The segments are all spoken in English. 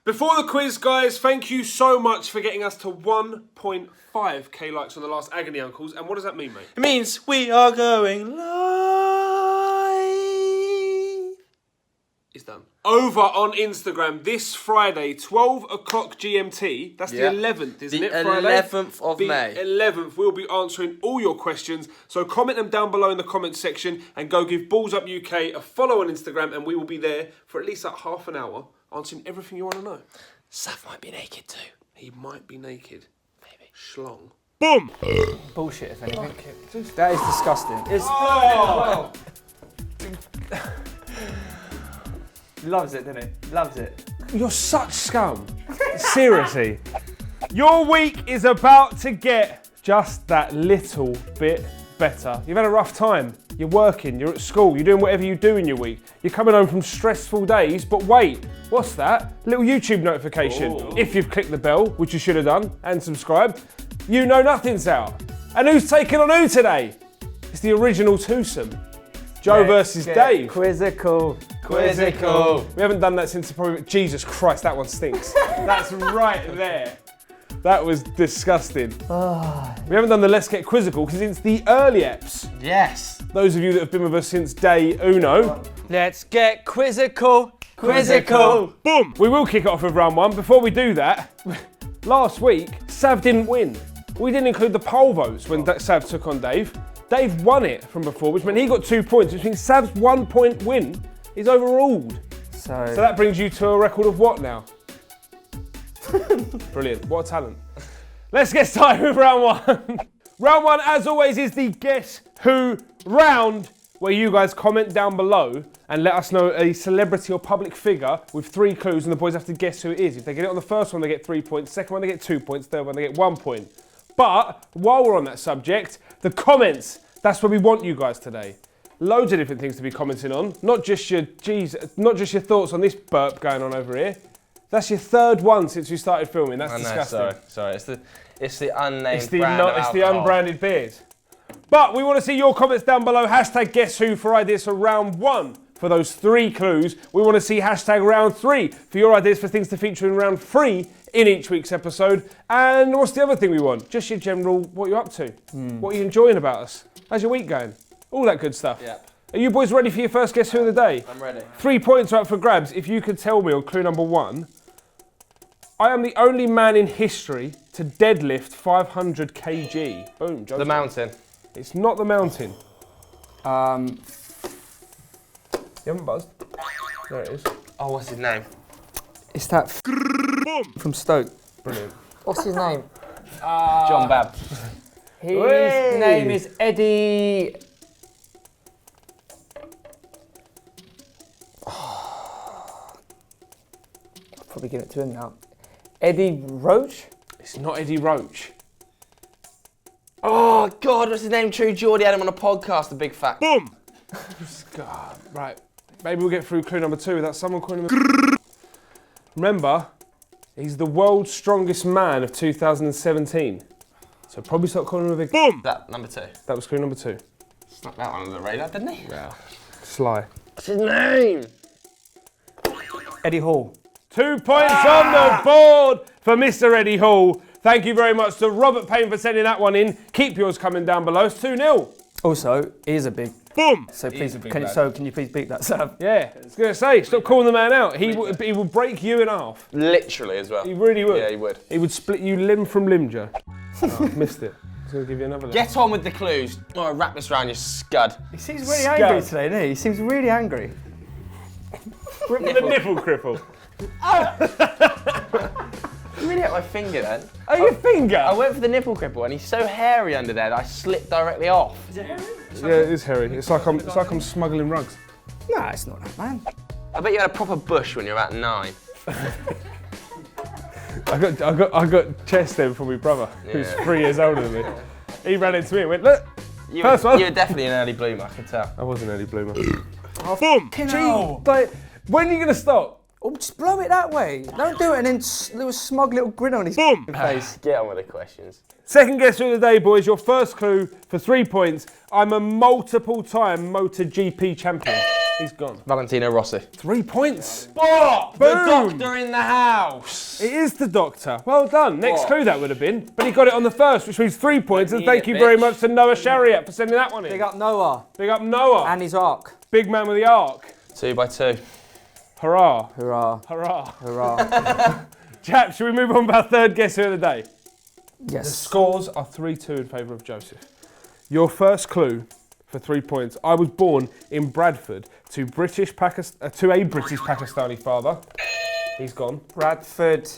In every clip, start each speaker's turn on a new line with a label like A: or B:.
A: Before the quiz, guys, thank you so much for getting us to 1.5k likes on the last Agony Uncles. And what does that mean, mate?
B: It means we are going live.
A: It's done. Over on Instagram this Friday, 12 o'clock GMT. That's the 11th, isn't it? Friday?
B: 11th of May.
A: The 11th. We'll be answering all your questions. So comment them down below in the comments section and go give Balls Up UK a follow on Instagram, and we will be there for at least like half an hour answering everything you want to know.
B: Sav might be naked too.
A: He might be naked.
B: Maybe.
A: Schlong.
C: Boom!
D: Bullshit, if anything. That is disgusting. It's Loves it, doesn't it? Loves it.
C: You're such scum. Seriously. Your week is about to get just that little bit better. You've had a rough time. You're working, you're at school, you're doing whatever you do in your week. You're coming home from stressful days, but wait, what's that? Little YouTube notification. Ooh. If you've clicked the bell, which you should have done, and subscribed, you know nothing's out. And who's taking on who today? It's the original twosome. Joe versus Dave.
D: Quizzical.
C: We haven't done that since probably, Jesus Christ, that one stinks. That's right there. That was disgusting. We haven't done the Let's Get Quizzical because it's the early eps.
B: Yes.
C: Those of you that have been with us since day uno.
D: Let's get quizzical.
C: Boom! We will kick it off with round one. Before we do that, last week, Sav didn't win. We didn't include the poll votes when Sav took on Dave. Dave won it from before, which meant he got 2 points, which means Sav's 1 point win is overruled. So that brings you to a record of what now? Brilliant, what a talent. Let's get started with round one. Round one, as always, is the Guess Who round, where you guys comment down below and let us know a celebrity or public figure with 3 clues, and the boys have to guess who it is. If they get it on the first one, they get 3 points. Second one, they get 2 points. Third one, they get 1 point. But while we're on that subject, the comments, that's where we want you guys today. Loads of different things to be commenting on. Not just your thoughts on this burp going on over here. That's your 3rd one since we started filming. That's disgusting.
B: Sorry. It's the unnamed
C: It's the
B: brand of
C: it's the
B: alcohol.
C: unbranded beers. But we want to see your comments down below. Hashtag Guess Who for ideas for round 1. For those 3 clues, we want to see hashtag round 3 for your ideas for things to feature in round 3 in each week's episode. And what's the other thing we want? Just your general, what you're up to. What are you enjoying about us? How's your week going? All that good stuff.
B: Yep.
C: Are you boys ready for your first Guess Who of the day?
B: I'm ready.
C: 3 points are up for grabs. If you could tell me on clue number 1, I am the only man in history to deadlift 500 kg. Boom, Joe.
B: The mountain.
C: It's not the mountain. You haven't buzzed. There it is.
B: Oh, what's his name?
D: It's that from Stoke.
C: Brilliant.
D: What's his name?
B: John Babb.
D: His name is Eddie. I'll probably give it to him now. Eddie Roach?
C: It's not Eddie Roach.
B: Oh, God, what's his name? True Geordie had him on a podcast, the big fat.
C: Boom! God, right. Maybe we'll get through clue number 2 without someone calling him. Remember, he's the world's strongest man of 2017. So probably start calling him a big.
B: Boom! That number 2.
C: That was clue number 2.
B: Snuck that one under the radar, didn't he?
C: Yeah. Sly.
B: What's his name?
D: Eddie Hall.
C: 2 points on the board for Mr. Eddie Hall. Thank you very much to Robert Payne for sending that one in. Keep yours coming down below. It's 2-0.
D: Also, he is a big.
C: Boom!
D: So please,
B: big
D: can you please beat that, Sam?
C: Yeah, I was going to say, stop calling the man out. He will break you in half.
B: Literally as well.
C: He really would.
B: Yeah, he would.
C: He would split you limb from limb, Joe. Oh, missed it. I was going to give you another limb.
B: Get on with the clues. Oh, wrap this around your scud.
D: He seems really angry today, doesn't he? He seems really angry.
C: The nipple cripple.
B: You really hit my finger then.
C: Oh, your finger?
B: I went for the nipple cripple and he's so hairy under there that I slipped directly off.
D: Is it hairy?
C: Yeah, it is hairy. It's like I'm smuggling rugs.
D: Nah, it's not that, man.
B: I bet you had a proper bush when you were about 9.
C: I got chest in from my brother, who's 3 years older than me. He ran into me and went, look, first one.
B: You were definitely an early bloomer, I could tell.
C: I was an early bloomer.
D: Boom!
C: Like, when are you going to stop?
D: Oh, just blow it that way. Don't do it and then do a smug little grin on his face.
B: Get on with the questions.
C: Second guess of the day, boys. Your first clue for 3 points. I'm a multiple-time Moto GP champion. He's gone.
B: Valentino Rossi.
C: 3 points.
B: What?
C: Boom.
B: The doctor in the house.
C: It is the doctor. Well done. Next clue that would have been. But he got it on the first, which means 3 points. And thank you very much to Noah Shariat for sending that one in.
D: Big up Noah.
C: Big up Noah.
D: And his arc.
C: Big man with the arc.
B: 2 by 2.
C: Hurrah.
D: Hurrah.
C: Hurrah.
D: Hurrah.
C: Chaps, should we move on to our third guess of the day?
D: Yes.
C: The scores are 3-2 in favour of Joseph. Your first clue for 3 points. I was born in Bradford to a British Pakistani father. He's gone.
D: Bradford.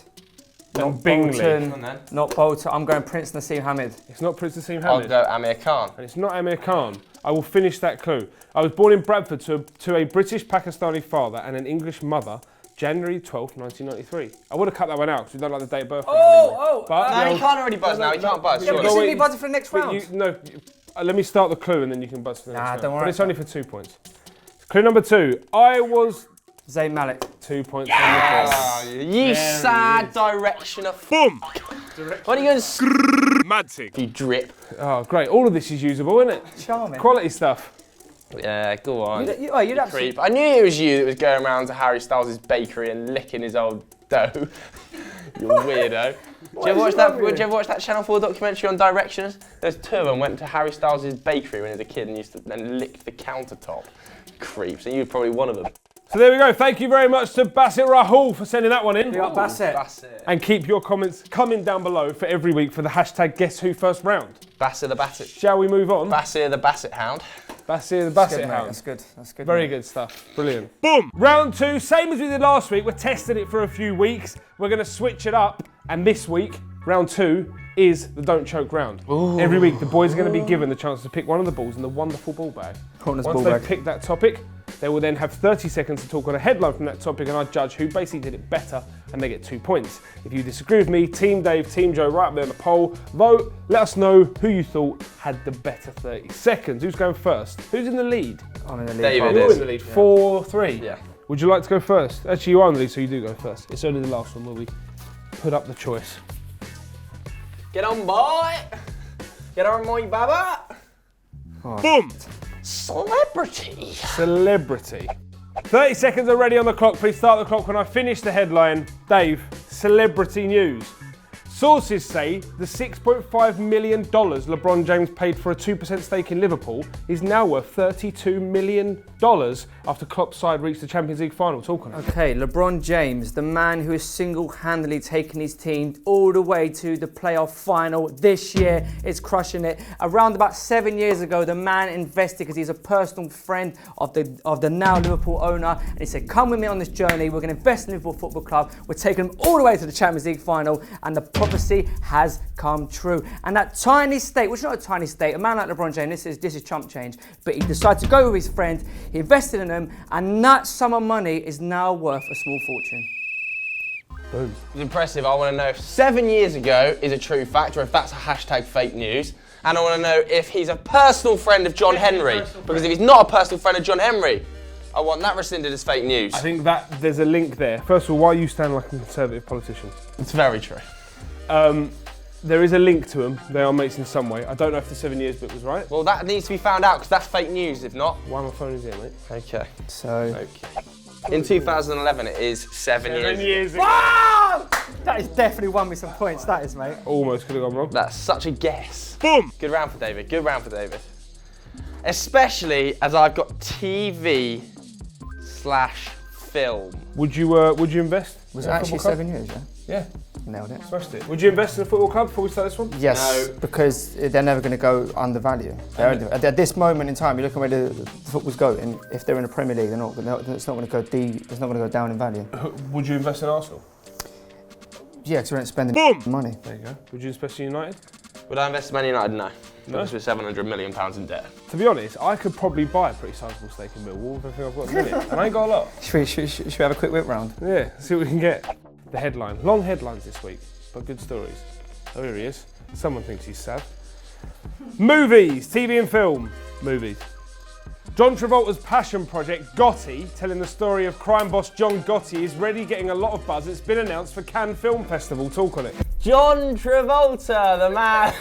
C: Not Bingley.
D: Bolton, not Bolton. I'm going Prince Nassim Hamid.
C: It's not Prince Nassim
B: I'll
C: Hamid.
B: go Amir Khan.
C: And it's not Amir Khan. I will finish that clue. I was born in Bradford to a British Pakistani father and an English mother, January 12th, 1993. I would have cut that one out because we don't like the date of birth. But
B: He can't already buzz now. He can't buzz.
D: Yeah, but
B: surely.
D: you see me buzzing for the next round.
C: Let me start the clue and then you can buzz for the next round.
D: don't worry.
C: But it's only for 2 points. Clue number 2. I was
D: Zayn Malik.
C: 2 points.
B: You sad directioner. Boom. What are you going to
A: Mad thing.
B: You drip.
C: Oh, great. All of this is usable, isn't it?
D: Charming.
C: Quality stuff.
B: Yeah, go on.
D: You'd absolutely.
B: Creep. I knew it was you that was going around to Harry Styles' bakery and licking his old dough. You weirdo. Did you ever watch that Channel 4 documentary on directions? There's 2 of them went to Harry Styles' bakery when he was a kid and used to then lick the countertop. Creeps, and you're probably one of them.
C: So there we go. Thank you very much to Bassett Rahul for sending that one in.
D: Big up Bassett.
C: And keep your comments coming down below for every week for the hashtag Guess Who First Round.
B: Bassett the Bassett.
C: Shall we move on?
B: Bassett the Bassett Hound.
C: Bassett the Bassett
D: Good, mate.
C: Hound.
D: That's good. That's good.
C: Very
D: mate.
C: good stuff. Brilliant. Boom. Round 2, same as we did last week. We're testing it for a few weeks. We're going to switch it up. And this week, round 2 is the Don't Choke round. Ooh. Every week, the boys are going to be given the chance to pick one of the balls in the wonderful ball bag. Once they pick that topic, they will then have 30 seconds to talk on a headline from that topic, and I judge who basically did it better, and they get 2 points. If you disagree with me, Team Dave, Team Joe, right up there on the poll, vote, let us know who you thought had the better 30 seconds. Who's going first? Who's in the lead?
D: I'm in the lead.
B: David
C: You're
B: is.
C: in the lead, 4-3.
B: Yeah.
C: Would you like to go first? Actually, you are in the lead, so you do go first. It's only the last one where we put up the choice.
B: Get on, boy. Get on, boy, baba.
C: Oh. Boom.
B: Celebrity.
C: Celebrity. 30 seconds are ready on the clock. Please start the clock when I finish the headline. Dave, celebrity news. Sources say the $6.5 million LeBron James paid for a 2% stake in Liverpool is now worth $32 million after Klopp's side reached the Champions League final. Talk on it.
D: Okay, LeBron James, the man who has single-handedly taken his team all the way to the playoff final this year, is crushing it. Around about 7 years ago, the man invested because he's a personal friend of the now Liverpool owner, and he said, "Come with me on this journey. We're going to invest in Liverpool Football Club. We're taking them all the way to the Champions League final," and the prophecy has come true. And that tiny state, which is not a tiny state, a man like LeBron James, this is chump change, but he decided to go with his friend, he invested in them, and that sum of money is now worth a small fortune.
C: Boom.
B: It's impressive. I want to know if 7 years ago is a true fact or if that's a hashtag fake news. And I want to know if he's a personal friend of John Henry. Because if he's not a personal friend of John Henry, I want that rescinded as fake news.
C: I think that there's a link there. First of all, why you stand like a conservative politician?
B: It's very true.
C: There is a link to them. They are mates in some way. I don't know if the 7 years bit was right.
B: Well, that needs to be found out because that's fake news, if not.
C: Why my phone is here, mate?
B: Okay.
D: So,
B: In 2011, it is 7 years.
C: ago.
D: wow! That has definitely won me some points, that is, mate.
C: Almost could have gone wrong.
B: That's such a guess.
A: Boom.
B: Good round for David. Good round for David. Especially as I've got TV/film.
C: Would you invest?
D: Was
C: in
D: it
C: a
D: actually
C: football
D: 7 years, yeah?
C: Yeah.
D: Nailed it.
C: Smashed it. Would you invest in a football club before we start this one?
D: Yes,
B: No.
D: because they're never going to go undervalue. At this moment in time, you look at where the football's going. If they're in the Premier League, it's not going to go It's not going to go down in value.
C: Would you invest in Arsenal?
D: Yeah, because we're not spending money.
C: There you go. Would you invest in United?
B: Would I invest in Man United? No. Because we're £700 million in debt.
C: To be honest, I could probably buy a pretty sizable stake in Millwall with everything I've got at the minute, and I ain't got a lot.
D: Should we have a quick whip round?
C: Yeah, see what we can get. The headline. Long headlines this week, but good stories. Oh, here he is. Someone thinks he's sad. Movies, TV and film. Movies. John Travolta's passion project, Gotti, telling the story of crime boss John Gotti, is ready getting a lot of buzz. It's been announced for Cannes Film Festival. Talk on it.
B: John Travolta, the man,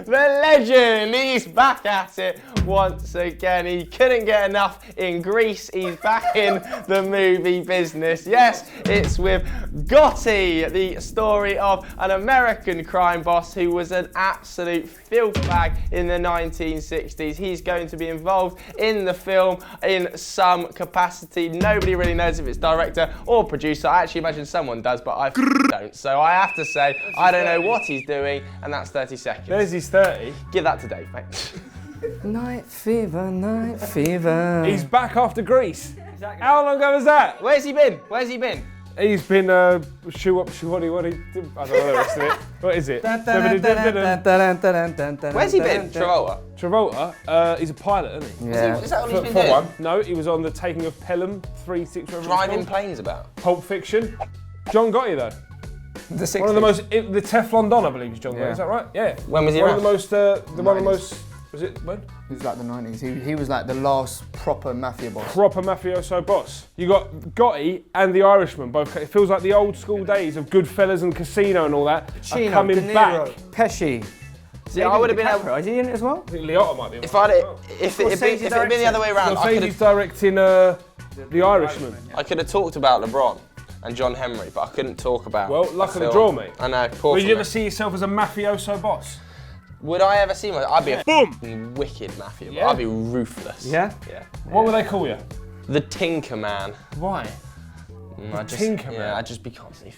B: the legend, he's back at it once again. He couldn't get enough in Greece. He's back in the movie business. Yes, it's with Gotti, the story of an American crime boss who was an absolute filth bag in the 1960s. He's going to be involved in the film in some capacity. Nobody really knows if it's director or producer. I actually imagine someone does, but I don't. So I have to say, I don't know what he's doing, and that's 30 seconds.
C: There's his 30.
B: Give that to Dave, mate.
D: Night fever, night fever.
C: He's back after Greece. How long ago was that?
B: Where's he been? Where's he been?
C: He's been shoe up, shoe what I don't know the rest of it. What is it?
B: Where's he been? Travolta.
C: Travolta, he's a pilot, isn't he?
D: Yeah.
B: Is that all he's been
C: For
B: doing?
C: one. No, he was on The Taking of Pelham, 3-6
B: Driving planes about.
C: Pulp Fiction. John Gotti though.
D: The 60s.
C: One of the most, the Teflon Don, I believe, is John Gotti.
D: Yeah.
C: Is that right? Yeah.
B: When was he
C: One
B: around?
C: of the most, one of the most, was it when?
E: It was like the 90s. He was like the last proper mafia boss.
C: Proper mafioso boss. You got Gotti and the Irishman both. It feels like the old school days of Goodfellas and Casino and all that
D: Pacino,
C: are coming
D: De Niro,
C: back.
D: Pesci.
B: See, I would have been able.
D: Is he in it as well?
C: I think Liotta might be.
B: If it'd been the other way around,
C: Scorsese's directing the Irishman.
B: I could have talked about LeBron and John Henry, but I couldn't talk about.
C: Well, luck of the
B: film.
C: draw, mate.
B: I know. Poor
C: Would
B: for
C: you
B: me.
C: ever see yourself as a mafioso boss?
B: Would I ever see myself? I'd be a
C: Boom!
B: wicked mafia.
C: Yeah.
B: I'd be ruthless.
D: Yeah?
B: Yeah.
C: What would they call you?
B: The Tinker Man.
C: Why? Tinker Man?
B: Yeah, I just be constantly.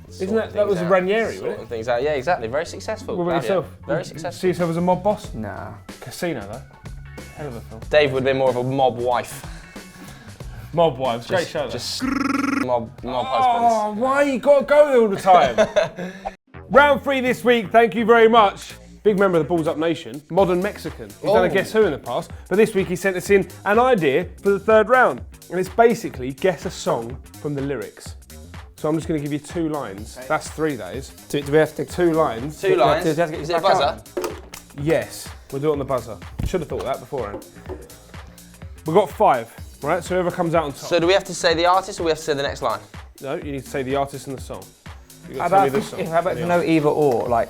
C: Isn't that was Ranieri, wasn't it?
B: Things out. Yeah, exactly. Very successful.
C: What about
B: Mafia.
C: yourself?
B: Very
C: See
B: successful.
C: yourself as a mob boss?
D: Nah.
C: Casino though. Hell of a film.
B: Dave would have been more of a mob wife.
C: Mob wives, great show though.
B: Just mob husbands.
C: Oh, why you gotta go there all the time? Round 3 this week, thank you very much. Big member of the Balls Up Nation, Modern Mexican. He's done a Guess Who in the past, but this week he sent us in an idea for the 3rd round. And it's basically guess a song from the lyrics. So I'm just gonna give you 2 lines. Okay. That's 3, that is.
D: Do we have to
C: 2 lines.
B: 2 lines.
D: Is
B: Is it a buzzer?
C: Yes, we'll do it on the buzzer. Should have thought of that beforehand. We've got 5, right? So whoever comes out on top.
B: So do we have to say the artist or we have to say the next line?
C: No, you need to say the artist and the song. You
D: How
C: gotta
D: about,
C: tell me the song.
D: how about if you know either or? Like,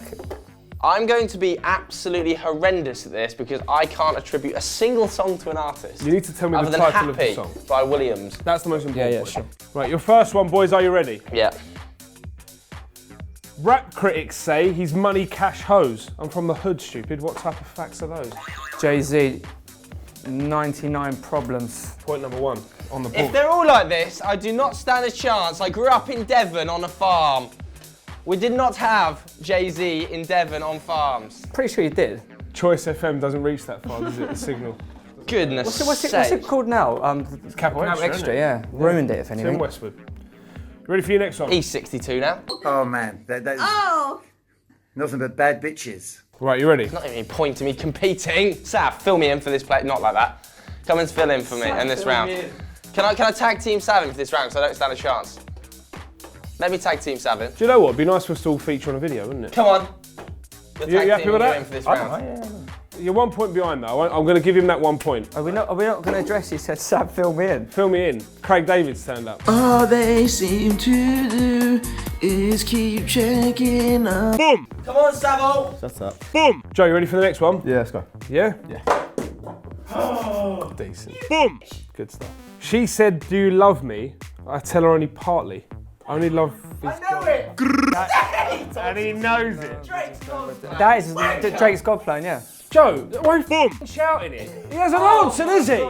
B: I'm going to be absolutely horrendous at this because I can't attribute a single song to an artist.
C: You need to tell me
B: other
C: the
B: than
C: title of the
B: Happy
C: song.
B: by Williams.
C: That's the most important
D: yeah,
C: one.
D: sure.
C: Right, your first one, boys, are you ready?
B: Yeah.
C: Rap critics say he's money cash hose. I'm from the hood, stupid. What type of facts are those?
D: Jay-Z, 99 Problems.
C: Point number 1 on the
B: If
C: board.
B: they're all like this, I do not stand a chance. I grew up in Devon on a farm. We did not have Jay-Z in Devon on farms.
D: Pretty sure you did.
C: Choice FM doesn't reach that far, does it? The signal.
B: Goodness
D: What's
B: sake.
D: it called now?
C: Capital Extra,
D: Extra,
C: isn't it?
D: yeah. Ruined it, if
C: It's in
D: anything.
C: Westwood. You ready for your next one?
B: He's 62 now.
F: Oh man, that is nothing but bad bitches.
C: Right, you ready?
B: Not even any point to me competing. Sav, fill me in for this play. Not like that. Come and fill in for me in this round. Can I tag Team Sav in for this round so I don't stand a chance? Let me tag Team Sav in.
C: Do you know what? It'd be nice for us to all feature on a video, wouldn't it?
B: Come on. The
C: You
B: tag
C: happy
B: team
C: with
B: you're
C: that?
B: in for this round.
C: You're 1 point behind though. I'm going to give him that 1 point.
D: Are we not going to address you? Said Sam, fill me in.
C: Fill me in. Craig David's turned up.
G: All they seem to do is keep checking up.
C: Boom!
B: Come on, Savo.
E: Shut up.
C: Boom! Joe, you ready for the next one?
E: Yeah, let's go.
C: Yeah?
E: Yeah.
C: Decent. Boom! Good stuff. She said, do you love me? I tell her only partly. I only love his and he knows it.
D: That is Drake's God Plan, yeah.
C: Joe, why are shouting it? He hasn't answered, is he?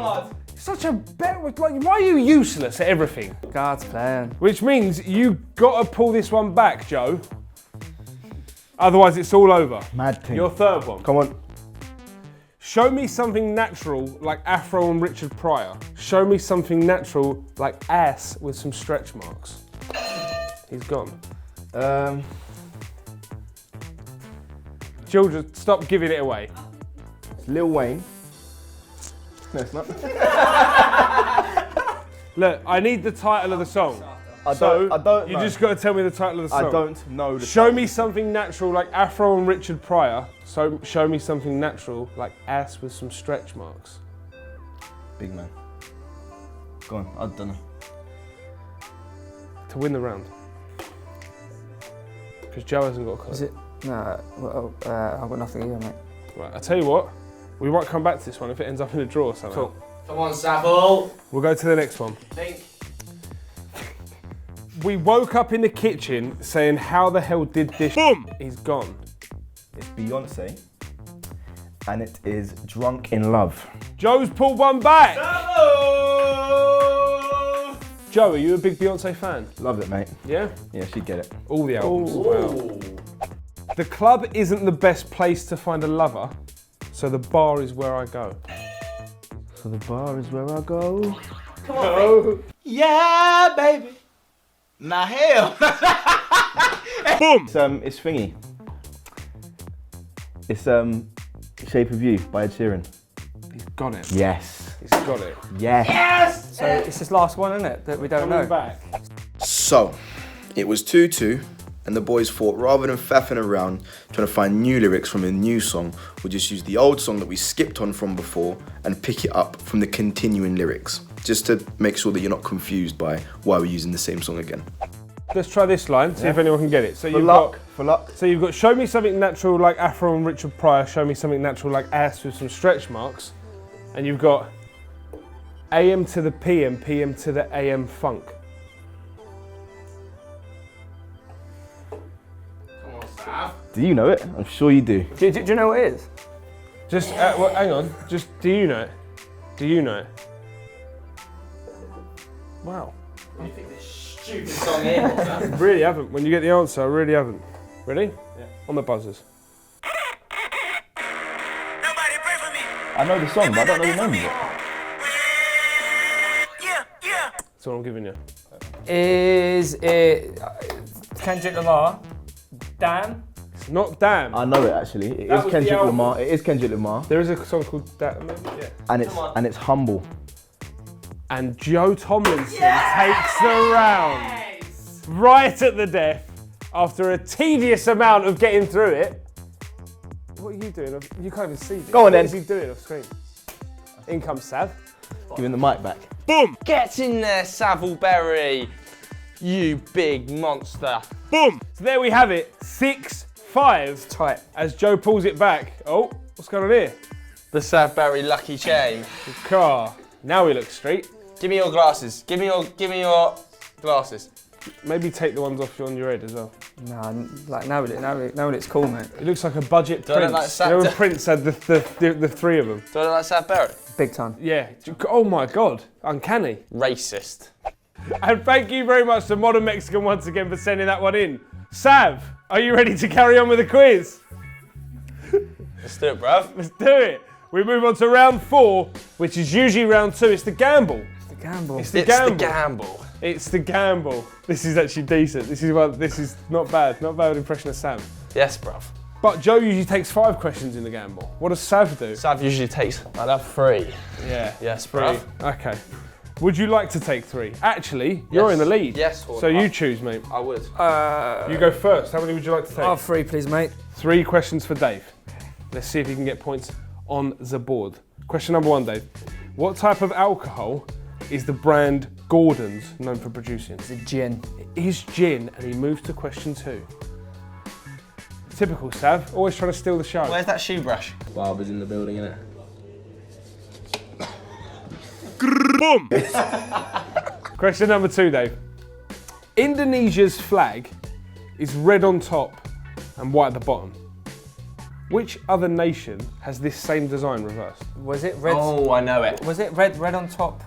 C: Such a bet. Like, why are you useless at everything?
D: God's Plan.
C: Which means you got to pull this one back, Joe. Otherwise, it's all over.
E: Mad thing.
C: Your 3rd one.
E: Come on.
C: Show me something natural like Afro and Richard Pryor. Show me something natural like ass with some stretch marks. He's gone. Children, stop giving it away.
E: It's Lil Wayne. No, it's not.
C: Look, I need the title of the song.
E: I don't
C: You
E: know.
C: just got to tell me the title of the song.
E: I don't know the
C: Show
E: title.
C: me something natural like Afro and Richard Pryor. So show me something natural like ass with some stretch marks.
E: Big man. Go on, I don't know.
C: To win the round. Because Joe hasn't got a clue.
D: Is it? No, well, I've got nothing here, mate.
C: Right, I'll tell you what. We might come back to this one if it ends up in a draw or something.
D: Cool.
B: Come on, Savile.
C: We'll go to the next one.
B: Think.
C: We woke up in the kitchen saying, how the hell did this? Boom! He's gone.
E: It's Beyonce, and it is Drunk in Love.
C: Joe's pulled one back. Joe, are you a big Beyonce fan?
E: Love it, mate.
C: Yeah?
E: Yeah, she'd get it.
C: All the albums. Wow. The club isn't the best place to find a lover, so the bar is where I go.
E: So the bar is where I go.
B: Come on, yeah, baby. Now hell.
C: Boom!
E: It's thingy. It's Shape of You by Ed Sheeran.
C: He's got it.
E: Yes.
C: He's got it.
E: Yes.
D: So it's this last one, isn't it, that we don't
C: Coming
D: know?
C: back.
G: So, it was 2-2, and the boys thought rather than faffing around trying to find new lyrics from a new song, we'll just use the old song that we skipped on from before and pick it up from the continuing lyrics, just to make sure that you're not confused by why we're using the same song again.
C: Let's try this line, see if anyone can get it. So
E: For
C: you've
E: luck.
C: got,
E: For luck.
C: so you've got show me something natural like Afro and Richard Pryor, show me something natural like ass with some stretch marks, and you've got AM to the PM, PM to the AM funk.
E: Do you know it? I'm sure you do.
D: Do you know what it is?
C: Just, well, hang on, just, do you know it? Do you know it? Wow.
B: Stupid song here.
C: Really haven't. When you get the answer, I really haven't. Ready? Yeah. On the buzzers.
E: I know the song, but I don't know the name of it.
C: That's what I'm giving you.
D: Is it Kendrick Lamar? Damn?
C: It's not Damn.
E: I know it actually. It
C: That
E: is
C: was
E: Kendrick
C: the album.
E: Lamar. It is Kendrick Lamar,
C: There is a song called Damn, maybe? Yeah.
E: and it's Humble.
C: And Joe Tomlinson takes the round. Right at the death, after a tedious amount of getting through it. What are you doing? You can't even see this.
E: Go on then.
C: What is he doing off screen? In comes Sav.
E: Giving the mic back.
C: Boom!
B: Get in there, Savile Berry. You big monster.
C: Boom! So there we have it, 6-5.
D: Tight.
C: As Joe pulls it back. Oh, what's going on here?
B: The Sav Berry lucky chain.
C: Car. Now we look straight.
B: Give me your glasses. Give me your glasses.
C: Maybe take the ones off on your head as well.
D: Nah, like now it's cool, mate.
C: It looks like a budget
B: Do I look
C: Prince.
B: like
C: You know when
B: Santa?
C: Prince had the three of them?
B: Do I look like Sav Berry?
D: Big time.
C: Yeah. Oh my God. Uncanny.
B: Racist.
C: And thank you very much to Modern Mexican once again for sending that one in. Sav, are you ready to carry on with the quiz?
B: Let's do it, bruv.
C: Let's do it. We move on to round 4, which is usually round 2. It's the gamble.
D: The gamble.
C: It's the
B: It's
C: gamble.
B: the gamble.
C: It's the gamble. This is actually decent. This is not bad. Not bad impression of Sam.
B: Yes, bruv.
C: But Joe usually takes 5 questions in the gamble. What does Sav do?
B: Sav usually takes, I'd have 3.
C: Yeah.
B: Yes,
C: 3.
B: bruv.
C: Okay. Would you like to take 3? Actually, you're
B: Yes.
C: in the lead.
B: Yes,
C: So you choose, mate.
B: I would.
C: You go first. How many would you like to take?
D: Oh, 3, please, mate.
C: 3 questions for Dave. Let's see if he can get points on the board. Question number 1, Dave. What type of alcohol is the brand Gordon's known for producing?
D: It's a gin.
C: It is gin, and he moves to question 2. Typical Sav, always trying to steal the show.
B: Where's that shoe brush?
E: Barber's in the building, innit?
C: Boom! Question number 2, Dave. Indonesia's flag is red on top and white at the bottom. Which other nation has this same design reversed?
D: Was it red?
B: Oh, I know it.
D: Was it red on top,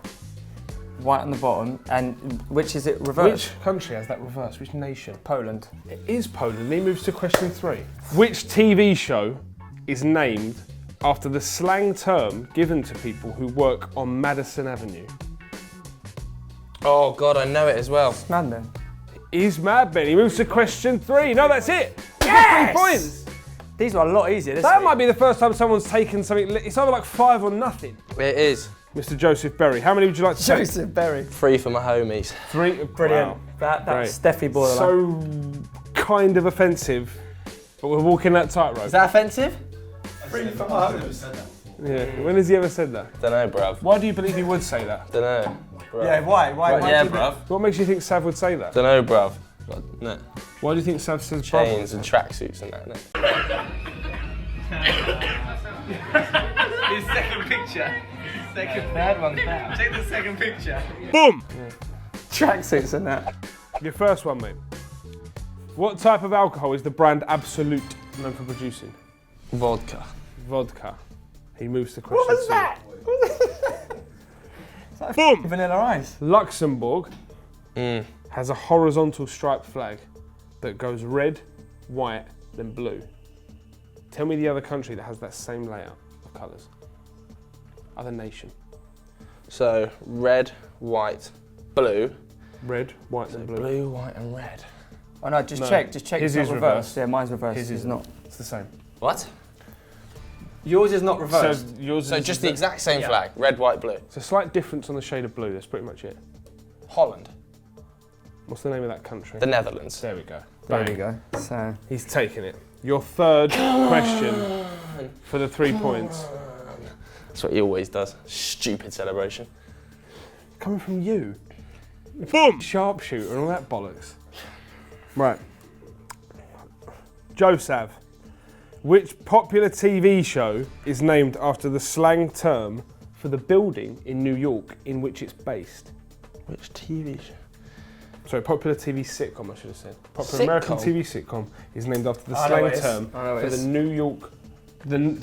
D: white on the bottom, and which is it reversed?
C: Which country has that reversed? Which nation?
D: Poland.
C: It is Poland. He moves to question 3. Which TV show is named after the slang term given to people who work on Madison Avenue?
B: Oh, God, I know it as well.
D: Mad Men.
C: It is Mad Men. He moves to question 3. No, that's it. Yes! 3 points.
D: These were a lot easier this
C: That
D: week.
C: might be the first time someone's taken something. It's either like 5 or nothing.
B: It is.
C: Mr. Joseph Berry, how many would you like to take?
D: Joseph Berry.
B: 3 for my homies.
C: 3.
D: Brilliant.
C: Wow.
D: That's
C: Great.
D: Steffi borderline.
C: So kind of offensive, but we're walking that tightrope.
B: Is that offensive?
C: Yeah. When has he ever said that?
B: Dunno, bruv.
C: Why do you believe he would say that?
B: Dunno.
D: Yeah, why?
B: Yeah, bruv.
C: What makes you think Sav would say that?
B: Dunno, bruv. No.
C: Why do you think Sav says
B: Chains and tracksuits and that, innit?
H: His second picture. Third one's better. Take the second picture.
C: Boom!
D: Tracksuits and that.
C: Your first one, mate. What type of alcohol is the brand Absolute known for producing?
B: Vodka.
C: Vodka. He moves to question two.
D: that?
C: Boom!
D: Vanilla Ice.
C: Luxembourg has a horizontal striped flag that goes red, white, then blue. Tell me the other country that has that same layout of colours. Other nation.
B: So, red, white, blue.
C: Red, white, and blue.
B: Blue, white and red.
D: Oh no, just check.
C: His
D: It's not
C: is
D: reversed.
C: reversed.
D: Yeah, mine's reversed.
C: His
D: It's
C: is
D: not.
C: It's the same.
B: What?
D: Yours is not reversed.
C: Yours
B: So
C: is
B: just the exact same flag, red, white, blue.
C: It's a slight difference on the shade of blue, that's pretty much it.
B: Holland.
C: What's the name of that country?
B: The Netherlands.
C: There we go.
D: There
C: Bang.
D: we go. So
C: He's taking it. Your third question for the 3 points.
B: That's what he always does. Stupid celebration.
C: Coming from you. Boom! Sharpshooter and all that bollocks. Right. Joe Sav. Which popular TV show is named after the slang term for the building in New York in which it's based?
B: Which TV show?
C: Sorry, popular TV sitcom, I should have said. Popular American
B: Sitcom?
C: TV sitcom is named after the
D: I know
C: slang
D: it is.
C: term
D: I know it
C: for
D: is.
C: the New York,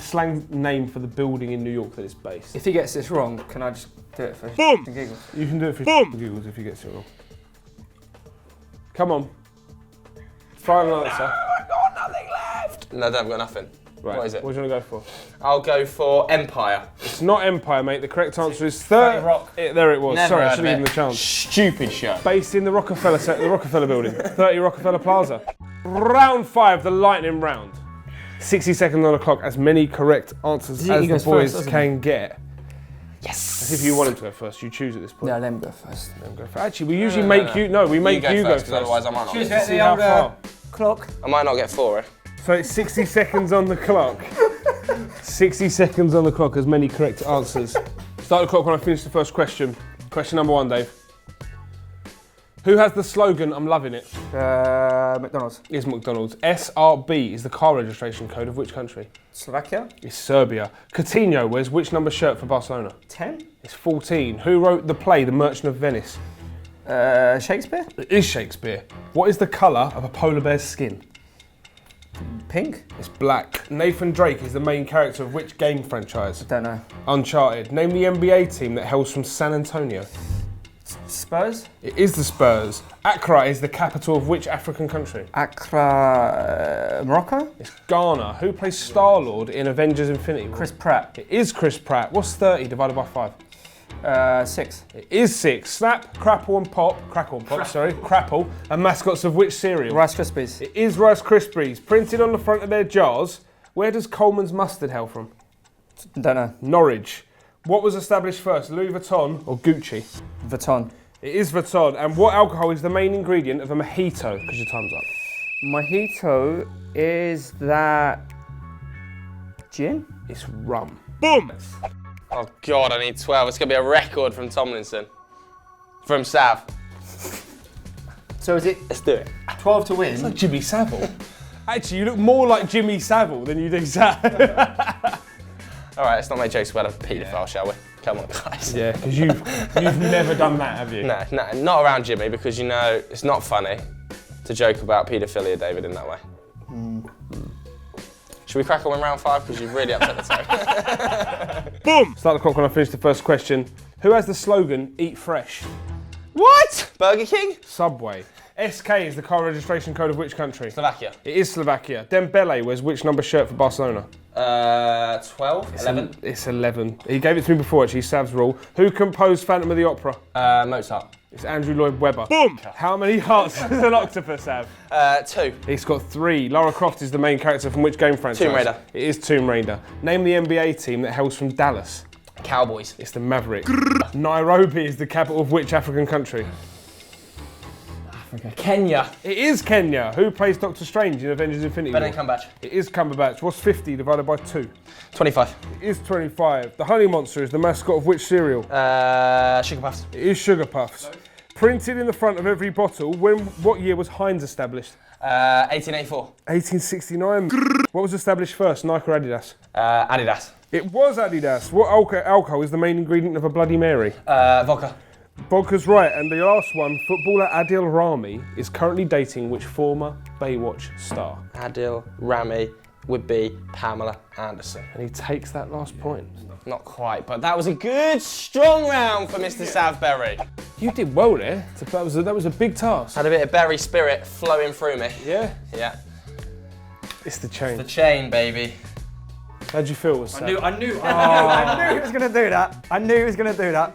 C: slang name for the building in New York that it's based.
D: if he gets this wrong, can I just do it for
C: Boom!
D: and giggles?
C: You can do it for giggles if you get it wrong. Come on. Final answer.
B: No, I've got nothing.
C: Right.
B: What is it?
C: What do you want to go for?
B: I'll go for Empire.
C: It's not Empire, mate. The correct answer is 30
B: Rock.
C: There it was.
B: Never
C: Sorry, I
B: heard
C: should
B: of
C: have given
B: it.
C: the chance.
B: Stupid show.
C: Based in the Rockefeller building. 30 Rockefeller Plaza. Round 5, the lightning round. 60 seconds on the clock, as many correct answers
D: He
C: as the
D: goes
C: boys
D: first, doesn't
C: can get.
B: Yes.
C: As if you want him to go first, you choose at this point.
D: Yeah, let him go first.
C: Let him go first. Actually, we usually make you. No, we make you go first.
B: because otherwise I might not.
D: Choose
B: Get,
D: it.
C: See
D: The
C: how
D: old,
C: far.
D: Clock.
B: I might not get 4. Eh?
C: So it's 60 seconds on the clock. 60 seconds on the clock, as many correct answers. Start the clock when I finish the first question. Question number 1, Dave. Who has the slogan, I'm loving it?
D: McDonald's.
C: Is McDonald's. SRB is the car registration code of which country?
D: Slovakia.
C: It's Serbia. Coutinho wears which number shirt for Barcelona?
D: 10.
C: It's 14. Who wrote the play The Merchant of Venice?
D: Shakespeare.
C: It is Shakespeare. What is the colour of a polar bear's skin?
D: Pink.
C: It's black. Nathan Drake is the main character of which game franchise?
D: Don't know.
C: Uncharted. Name the NBA team that hails from San Antonio.
D: Spurs.
C: It is the Spurs. Accra is the capital of which African country?
D: Accra. Morocco.
C: It's Ghana. Who plays Star-Lord in Avengers Infinity War?
D: Chris Pratt.
C: It is Chris Pratt. What's 30 divided by 5?
D: 6.
C: It is 6. Snap, Crapple and Pop, Crapple, and mascots of which cereal?
D: Rice Krispies.
C: It is Rice Krispies. Printed on the front of their jars. Where does Coleman's mustard hail from?
D: Don't know.
C: Norwich. What was established first, Louis Vuitton or Gucci?
D: Vuitton.
C: It is Vuitton. And what alcohol is the main ingredient of a mojito? Because your time's up.
D: Mojito is that gin?
C: It's rum. Boom!
B: Oh God, I need 12. It's gonna be a record from Tomlinson. From Sav.
D: So is it
B: Let's do it.
D: 12 to win?
C: It's like Jimmy Savile. Actually, you look more like Jimmy Savile than you do Sav.
B: All right, let's not make jokes about a paedophile, shall we? Come on, guys.
C: Yeah, because you've never done that, have you?
B: No, not around Jimmy, because you know it's not funny to joke about paedophilia, David, in that way. Should we crack on in round 5? Because you've really upset the tone.
C: Boom! Start the clock when I finish the first question. Who has the slogan, eat fresh?
B: What? Burger King?
C: Subway. SK is the car registration code of which country?
B: Slovakia.
C: It is Slovakia. Dembele wears which number shirt for Barcelona?
B: 12? 11?
C: It's 11. He gave it to me before, actually, Sav's rule. Who composed Phantom of the Opera?
B: Mozart.
C: It's Andrew Lloyd Webber. Boom! How many hearts has an octopus have?
B: 2.
C: It's got 3. Lara Croft is the main character from which game franchise?
B: Tomb Raider.
C: It is Tomb Raider. Name the NBA team that hails from Dallas.
B: Cowboys.
C: It's the Maverick. Nairobi is the capital of which African country?
B: Kenya.
C: It is Kenya. Who plays Doctor Strange in Avengers Infinity War?
B: Benedict Cumberbatch.
C: It is Cumberbatch. What's 50 divided by 2?
B: 25.
C: It is 25. The Honey Monster is the mascot of which cereal?
B: Sugar Puffs.
C: It is Sugar Puffs. Printed in the front of every bottle. What year was Heinz established?
B: 1884.
C: 1869. What was established first, Nike or Adidas?
B: Adidas.
C: It was Adidas. What alcohol is the main ingredient of a Bloody Mary?
B: Vodka.
C: Vodka's right. And the last one, footballer Adil Rami is currently dating which former Baywatch star?
B: Adil Rami would be Pamela Anderson.
C: And he takes that last point.
B: Not quite, but that was a good, strong round for Mr. Savberry.
C: You did well there. That was a big task.
B: Had a bit of berry spirit flowing through me.
C: Yeah?
B: Yeah.
C: It's the chain.
B: The chain, baby.
C: How'd you feel?
D: I knew he was going to do that. I knew he was going to do that.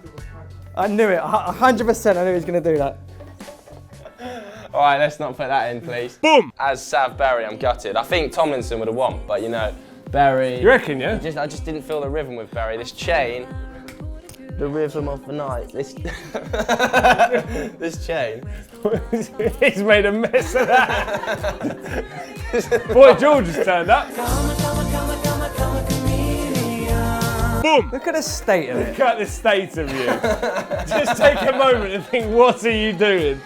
D: I knew it. 100% I knew he was going to do that.
B: All right, let's not put that in, please.
C: Boom!
B: As Savberry, I'm gutted. I think Tomlinson would have won, but you know, Berry.
C: You reckon, yeah?
B: I just didn't feel the rhythm with Berry. This chain, the rhythm of the night. This, this chain.
C: He's made a mess of that. Boy, George has turned up. Boom!
D: Look at the state of it.
C: Look at the state of you. Just take a moment and think, what are you doing?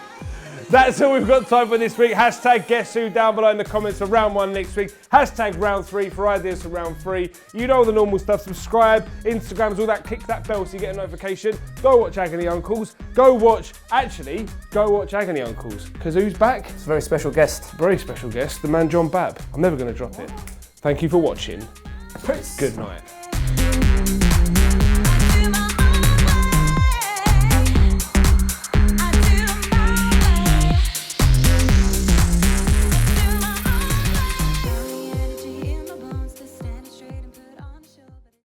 C: That's all we've got time for this week. Hashtag guess who down below in the comments for round 1 next week. Hashtag round 3 for ideas for round 3. You know all the normal stuff. Subscribe, Instagrams, all that. Click that bell so you get a notification. Go watch Agony Uncles. Go watch Agony Uncles. Because who's back?
D: It's a very special guest.
C: Very special guest, the man John Babb. I'm never going to drop it. Thank you for watching.
D: Peace.
C: Good night.